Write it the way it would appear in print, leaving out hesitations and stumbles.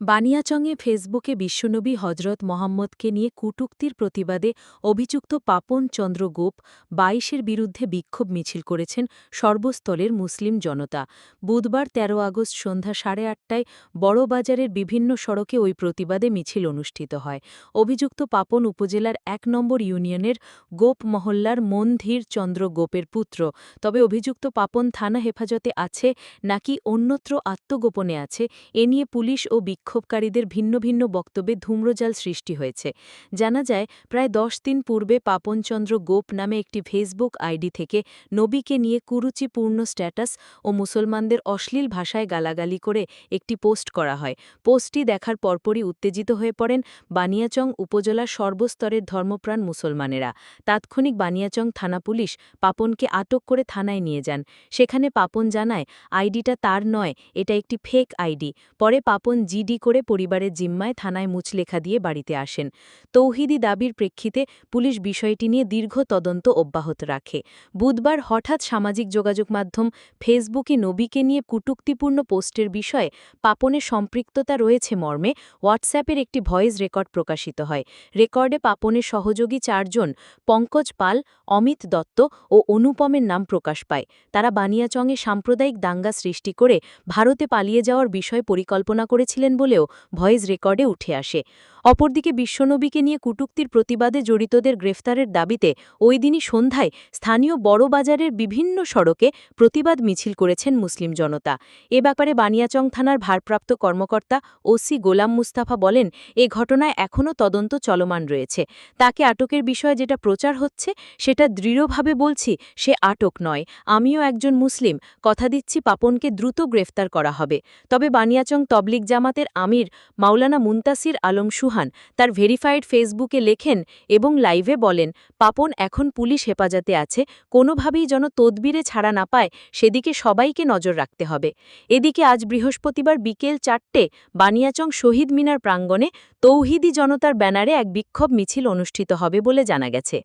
বানিয়াচংয়ে ফেসবুকে বিশ্বনবী হজরত মোহাম্মদকে নিয়ে কটূক্তির প্রতিবাদে অভিযুক্ত পাপন চন্দ্র গোপ ২২-এর বিরুদ্ধে বিক্ষোভ মিছিল করেছেন সর্বস্তরের মুসলিম জনতা। বুধবার ১৩ আগস্ট সন্ধ্যা ৮:৩০টায় বড়বাজারের বিভিন্ন সড়কে ওই প্রতিবাদে মিছিল অনুষ্ঠিত হয়। অভিযুক্ত পাপন উপজেলার ১ নম্বর ইউনিয়নের গোপ মহল্লার মনধীর চন্দ্র গোপের পুত্র। তবে অভিযুক্ত পাপন থানা হেফাজতে আছে নাকি অন্যত্র আত্মগোপনে আছে, এ নিয়ে পুলিশ ও বিক্ষোভকারীদের ভিন্ন ভিন্ন বক্তব্যে ধূম্রজাল সৃষ্টি হয়েছে। জানা যায়, প্রায় ১০ দিন পূর্বে পাপনচন্দ্র গোপ নামে একটি ফেসবুক আইডি থেকে নবীকে নিয়ে কুরুচিপূর্ণ স্ট্যাটাস ও মুসলমানদের অশ্লীল ভাষায় গালাগালি করে একটি পোস্ট করা হয়। পোস্টটি দেখার পরপরই উত্তেজিত হয়ে পড়েন বানিয়াচং উপজেলার সর্বস্তরের ধর্মপ্রাণ মুসলমানেরা। তাৎক্ষণিক বানিয়াচং থানা পুলিশ পাপনকে আটক করে থানায় নিয়ে যান। সেখানে পাপন জানায়, আইডিটা তার নয়, এটা একটি ফেক আইডি। পরে পাপন জিডি করে পরিবারের জিম্মায় থানায় মুচলেখা দিয়ে বাড়িতে আসেন। তৌহিদি দাবির প্রেক্ষিতে পুলিশ বিষয়টি নিয়ে দীর্ঘ তদন্ত অব্যাহত রাখে। বুধবার হঠাৎ সামাজিক যোগাযোগ মাধ্যম ফেসবুকে নবীকে নিয়ে কটূক্তিপূর্ণ পোস্টের বিষয়ে পাপনের সম্পৃক্ততা রয়েছে মর্মে হোয়াটসঅ্যাপের একটি ভয়েস রেকর্ড প্রকাশিত হয়। রেকর্ডে পাপনের সহযোগী ৪ জন পঙ্কজ পাল, অমিত দত্ত ও অনুপমের নাম প্রকাশ পায়। তারা বানিয়াচংয়ে সাম্প্রদায়িক দাঙ্গা সৃষ্টি করে ভারতে পালিয়ে যাওয়ার বিষয় পরিকল্পনা করেছিলেন বলেও ভয়েস রেকর্ডে উঠে আসে। অপরদিকে বিশ্বনবীকে নিয়ে কটূক্তির প্রতিবাদে জড়িতদের গ্রেফতারের দাবিতে ওই দিনই সন্ধ্যায় স্থানীয় বড়বাজারের বিভিন্ন সড়কে প্রতিবাদ মিছিল করেছেন মুসলিম জনতা। এ ব্যাপারে বানিয়াচং থানার ভারপ্রাপ্ত কর্মকর্তা ওসি গোলাম মুস্তাফা বলেন, এ ঘটনায় এখনও তদন্ত চলমান রয়েছে। তাকে আটকের বিষয়ে যেটা প্রচার হচ্ছে সেটা দৃঢ়ভাবে বলছি, সে আটক নয়। আমিও একজন মুসলিম, কথা দিচ্ছি পাপনকে দ্রুত গ্রেফতার করা হবে। তবে বানিয়াচং তবলিগ জামাতের আমির মাওলানা মুনতাসির আলম সুহান তার ভেরিফাইড ফেসবুকে লেখেন এবং লাইভে বলেন, পাপন এখন পুলিশ হেফাজতে আছে, কোনোভাবেই যেন তদবিরে ছাড়া না পায় সেদিকে সবাইকে নজর রাখতে হবে। এদিকে আজ বৃহস্পতিবার বিকেল ৪টে বানিয়াচং শহীদ মিনার প্রাঙ্গণে তৌহিদি জনতার ব্যানারে এক বিক্ষোভ মিছিল অনুষ্ঠিত হবে বলে জানা গেছে।